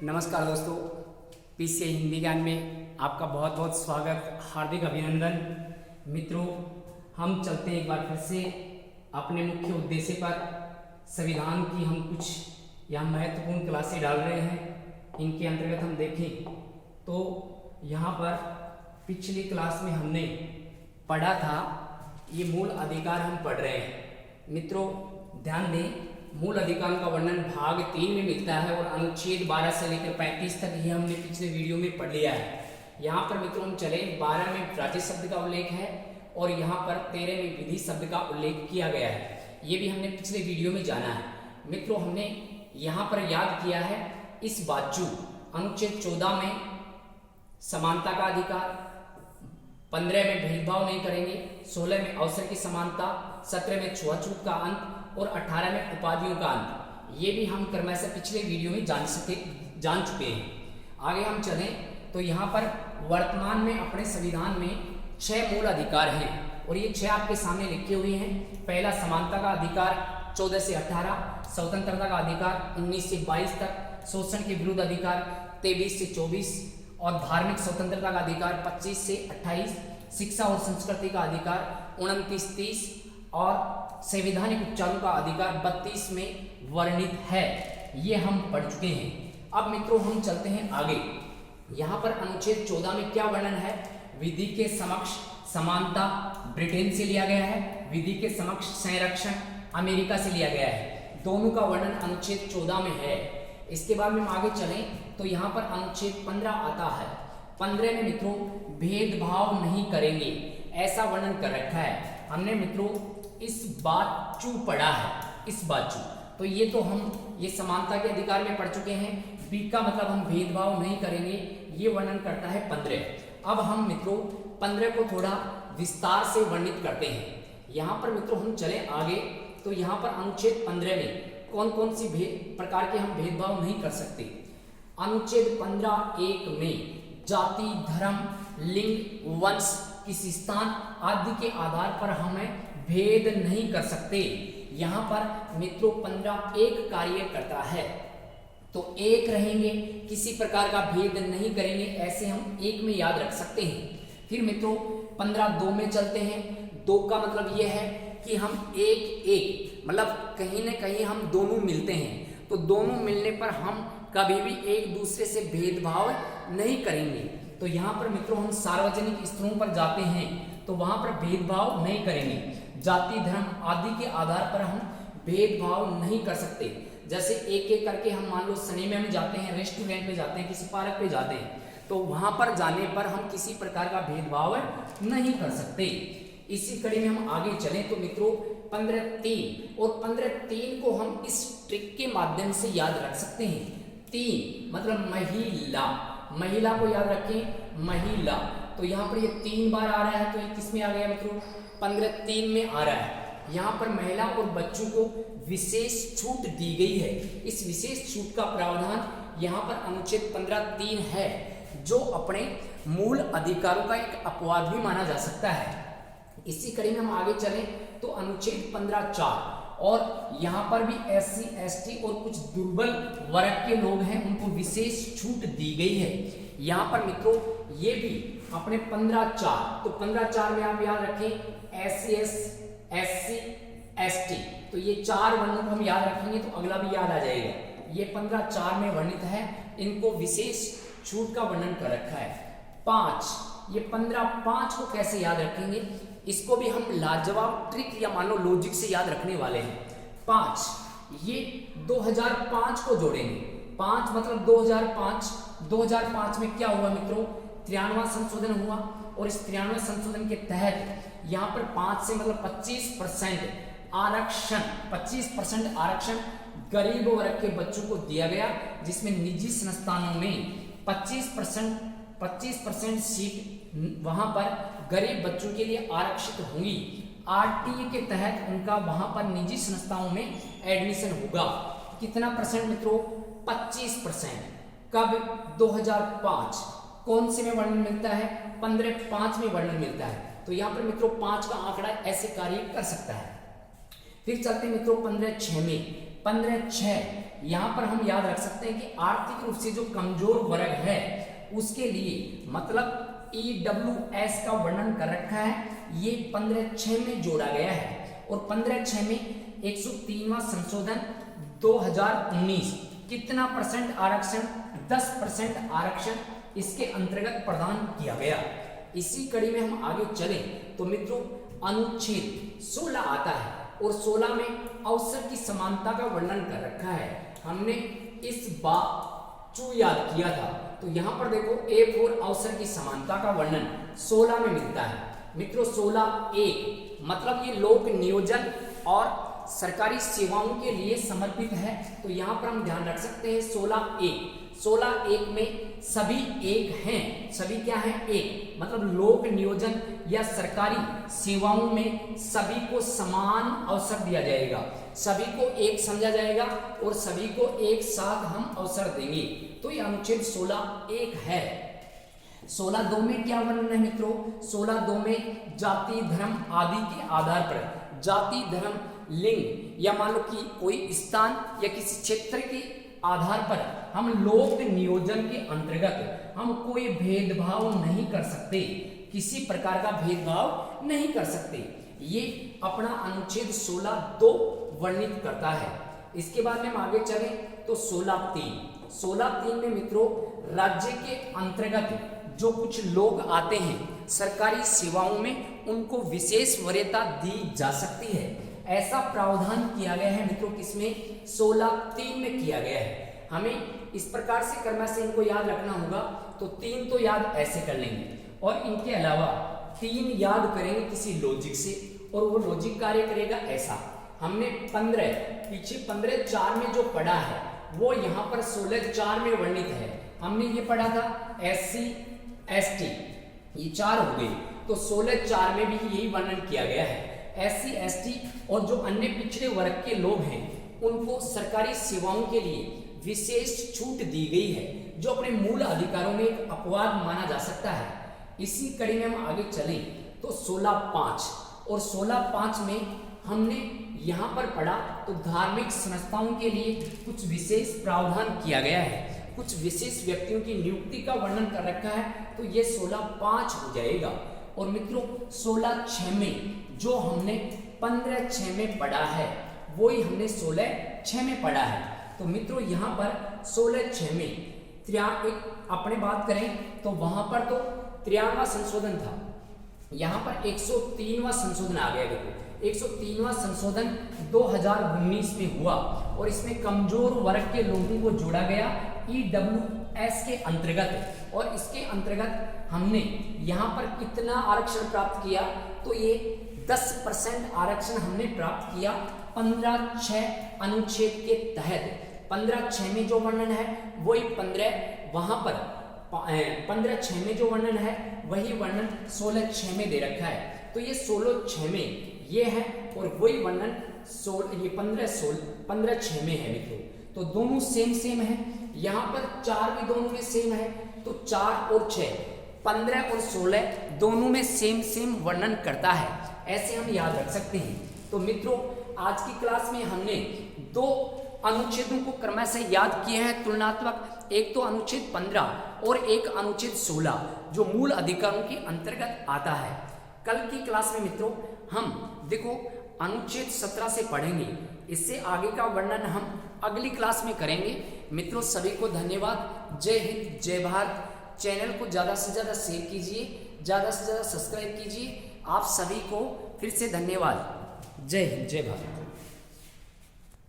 नमस्कार दोस्तों, पीसीआई हिंदी ज्ञान में आपका बहुत बहुत स्वागत, हार्दिक अभिनंदन। मित्रों, हम चलते हैं एक बार फिर से अपने मुख्य उद्देश्य पर। संविधान की हम कुछ यहाँ महत्वपूर्ण क्लासें डाल रहे हैं। इनके अंतर्गत हम देखें तो यहाँ पर पिछली क्लास में हमने पढ़ा था, ये मूल अधिकार हम पढ़ रहे हैं। मित्रों ध्यान दें, मूल अधिकारों का वर्णन भाग 3 में मिलता है और अनुच्छेद 12 से लेकर 35 तक ये हमने पिछले वीडियो में पढ़ लिया है। यहाँ पर मित्रों हम चले, 12 में राज्य शब्द का उल्लेख है और यहाँ पर 13 में विधि शब्द का उल्लेख किया गया है। ये भी हमने पिछले वीडियो में जाना है। मित्रों हमने यहाँ पर याद किया है इस बाजू अनुच्छेद 14 में समानता का अधिकार, 15 में भेदभाव नहीं करेंगे, 16 में अवसर की समानता, 17 में छुआछूत का अंत और 18 में उपाधियों का अंत। ये भी हम क्रमशः पिछले वीडियो में जान चुके हैं। आगे हम चलें तो यहाँ पर वर्तमान में अपने संविधान में 6 मूल अधिकार हैं और ये 6 आपके सामने लिखे हुए हैं। पहला समानता का अधिकार 14 से 18, स्वतंत्रता का अधिकार 19 से 22 तक, शोषण के विरुद्ध अधिकार 23 से 24 और धार्मिक स्वतंत्रता का अधिकार 25 से 28, शिक्षा और संस्कृति का अधिकार 29-30 और संवैधानिक उपचारों का अधिकार 32 में वर्णित है। ये हम पढ़ चुके हैं। अब मित्रों हम चलते हैं आगे। यहाँ पर अनुच्छेद 14 में क्या वर्णन है? विधि के समक्ष समानता ब्रिटेन से लिया गया है, विधि के समक्ष संरक्षण अमेरिका से लिया गया है। दोनों का वर्णन अनुच्छेद 14 में है। इसके बाद में हम आगे चलें तो यहाँ पर अनुच्छेद 15 आता है। 15 में मित्रों भेदभाव नहीं करेंगे, ऐसा वर्णन कर रखा है। हमने मित्रों इस बाचू पढ़ा है, इस बाचू तो ये तो हम ये समानता के अधिकार में पढ़ चुके हैं। बी का मतलब हम भेदभाव नहीं करेंगे, ये वर्णन करता है 15। अब हम मित्रों 15 को थोड़ा विस्तार से वर्णित करते हैं। यहाँ पर मित्रों हम चले आगे तो यहाँ पर अनुच्छेद 15 में कौन कौन सी प्रकार के हम भेदभाव नहीं कर सकते। अनुच्छेद 15(1) में जाति, धर्म, लिंग, वंश, किसी स्थान आदि के आधार पर हमें भेद नहीं कर सकते। यहाँ पर मित्रों 15(1) कार्य करता है तो एक रहेंगे, किसी प्रकार का भेद नहीं करेंगे, ऐसे हम 1 में याद रख सकते हैं। फिर मित्रों 15(2) में चलते हैं। 2 का मतलब ये है कि हम एक मतलब कहीं न कहीं हम दोनों मिलते हैं, तो दोनों मिलने पर हम कभी भी एक दूसरे से भेदभाव नहीं करेंगे। तो यहाँ पर मित्रों हम सार्वजनिक स्थलों पर जाते हैं तो वहां पर भेदभाव नहीं करेंगे। जाति, धर्म आदि के आधार पर हम भेदभाव नहीं कर सकते। जैसे एक एक करके हम मान लो सिनेमा में जाते हैं, रेस्टोरेंट में जाते हैं, किसी पार्क पे जाते हैं, तो वहां पर जाने पर हम किसी प्रकार का भेदभाव नहीं कर सकते। इसी कड़ी में हम आगे चलें तो मित्रों 15(3) और 15(3) को हम इस ट्रिक के माध्यम से याद रख सकते हैं। 3 मतलब महिला, महिला को याद रखें, महिला। तो यहाँ पर ये 3 बार आ रहा है तो ये किस में आ गया मित्रों? 15(3) में आ रहा है। यहाँ पर महिला और बच्चों को विशेष छूट दी गई है। इस विशेष छूट का प्रावधान यहाँ पर अनुच्छेद 15(3) है, जो अपने मूल अधिकारों का एक अपवाद भी माना जा सकता है। इसी कड़ी में हम आगे चलें तो अनुच्छेद 15(4) और यहाँ पर भी SC, ST और कुछ दुर्बल वर्ग के लोग हैं, उनको विशेष छूट दी गई है। यहाँ पर मित्रों ये भी अपने 15(4) तो 15(4) में आप याद रखें SC, SC, ST, तो ये 4 वर्णों को हम याद रखेंगे तो अगला भी याद आ जाएगा। ये 15(4) में वर्णित है, इनको विशेष छूट का वर्णन कर रखा है। 5 ये 15(5) को कैसे याद रखेंगे? इसको भी हम लाजवाब ट्रिक या मान लो लॉजिक से याद रखने वाले हैं। 5 ये 2005 को जोड़ेंगे। 5 मतलब 2005 में क्या हुआ मित्रों? 93वां संशोधन हुआ और इस 93वें संशोधन के तहत यहाँ पर 5 से मतलब 25% आरक्षण, 25% आरक्षण गरीब वर्ग के बच्चों को दिया गया, जिसमें निजी संस्थानों में 25% सीट वहां पर गरीब बच्चों के लिए आरक्षित होंगी। RTA के तहत उनका वहां पर निजी संस्थाओं में एडमिशन होगा। कितना परसेंट मित्रों? 25%। कब? 2005। कौन से में वर्णन मिलता है? 15(5) में वर्णन मिलता है। तो यहाँ पर मित्रों 5 का आंकड़ा ऐसे कार्य कर सकता है। फिर चलते मित्रों 15(6) में 15(6) यहाँ पर हम याद रख सकते हैं कि आर्थिक रूप से जो कमजोर वर्ग है उसके लिए मतलब EWS का वर्णन कर रखा है, ये 15(6) में जोड़ा गया है। और 15(6) में 103वां संशोधन 2019 कितना परसेंट आरक्षण, 10% आरक्षण इसके अंतर्गत प्रदान किया गया। इसी कड़ी में हम आगे चले तो मित्रों अनुच्छेद 16 आता है और 16 में अवसर की समानता का वर्णन कर रखा है। हमने इस बात याद किया था, तो यहाँ पर देखो A4 अवसर की समानता का वर्णन 16 में मिलता है। मित्रों 16(1) मतलब ये लोक नियोजन और सरकारी सेवाओं के लिए समर्पित है, तो यहाँ पर हम ध्यान रख सकते हैं 16(1). 16(1) में सभी एक हैं, सभी क्या है एक, मतलब लोक नियोजन या सरकारी सेवाओं में सभी को समान अवसर दिया जाएगा, सभी को एक समझा जाएगा और सभी को एक साथ हम अवसर देंगे। तो ये अनुच्छेद 16(1) है। 16(2) में क्या वर्णन है मित्रों? 16(2) में जाति धर्म आदि के आधार पर, जाति धर्म लिंग या मान लो कि कोई स्थान या किसी क्षेत्र के आधार पर हम लोक नियोजन के अंतर्गत हम कोई भेदभाव नहीं कर सकते, किसी प्रकार का भेदभाव नहीं कर सकते। ये अपना अनुच्छेद 16(2) वर्णित करता है। इसके बाद में हम आगे चले तो 16(3) में मित्रों राज्य के अंतर्गत जो कुछ लोग आते हैं सरकारी सेवाओं में उनको विशेष वरीयता दी जा सकती है, ऐसा प्रावधान किया गया है मित्रों। किसमें? 16(3) में किया गया है। हमें इस प्रकार से क्रम से इनको याद रखना होगा, तो 3 तो याद ऐसे कर लेंगे और इनके अलावा 3 याद करेंगे किसी लॉजिक से, और वो लॉजिक कार्य करेगा ऐसा। हमने 15 पीछे 15(4) में जो पढ़ा है वो यहाँ पर 16(4) में वर्णित है। हमने ये पढ़ा था SC ST, ये 4 हो गई, तो 16(4) में भी यही वर्णन किया गया है। SC ST और जो अन्य पिछड़े वर्ग के लोग हैं उनको सरकारी सेवाओं के लिए विशेष छूट दी गई है, जो अपने मूल अधिकारों में एक अपवाद माना जा सकता है। इसी कड़ी में हम आगे चलें तो 16(5) और 16(5) में हमने यहाँ पर पढ़ा तो धार्मिक संस्थाओं के लिए कुछ विशेष प्रावधान किया गया है, कुछ विशेष व्यक्तियों की नियुक्ति का वर्णन कर रखा है, तो ये 16(5) हो जाएगा। और मित्रों 16(6) में जो हमने 15(6) में पढ़ा है वही हमने 16(6) में पढ़ा है। तो मित्रों यहाँ पर 16(6) में एक अपने बात करें तो वहां पर तो 53वां संशोधन था, यहाँ पर 103वां संशोधन आ गया। देखो 103वां संशोधन 2019 में हुआ और इसमें कमजोर वर्ग के लोगों को जोड़ा गया EWS के अंतर्गत, और इसके अंतर्गत हमने यहाँ पर कितना आरक्षण प्राप्त किया? तो ये 10% आरक्षण हमने प्राप्त किया 15(6) अनुच्छेद के तहत। 15(6) में जो वर्णन है वही 15 वहां पर 15(6) में जो वर्णन है वही वर्णन 16(6) में दे रखा है। तो ये 16(6) में ये है और वही वर्णन ये 15(6) में है मित्रों। तो दोनों सेम है, यहाँ पर 4 भी दोनों में सेम है, तो 4 और 6 15 और 16 दोनों में सेम वर्णन करता है, ऐसे हम याद रख सकते हैं। तो मित्रों आज की क्लास में हमने 2 अनुच्छेदों को क्रमशः याद किए हैं तुलनात्मक, एक तो अनुच्छेद 15 और एक अनुच्छेद 16 जो मूल अधिकारों के अंतर्गत आता है। कल की क्लास में मित्रों हम देखो अनुच्छेद 17 से पढ़ेंगे, इससे आगे का वर्णन हम अगली क्लास में करेंगे। मित्रों सभी को धन्यवाद। जय हिंद जय भारत। चैनल को ज़्यादा से ज़्यादा शेयर कीजिए, ज़्यादा से ज़्यादा सब्सक्राइब कीजिए। आप सभी को फिर से धन्यवाद। जय हिंद जय भारत।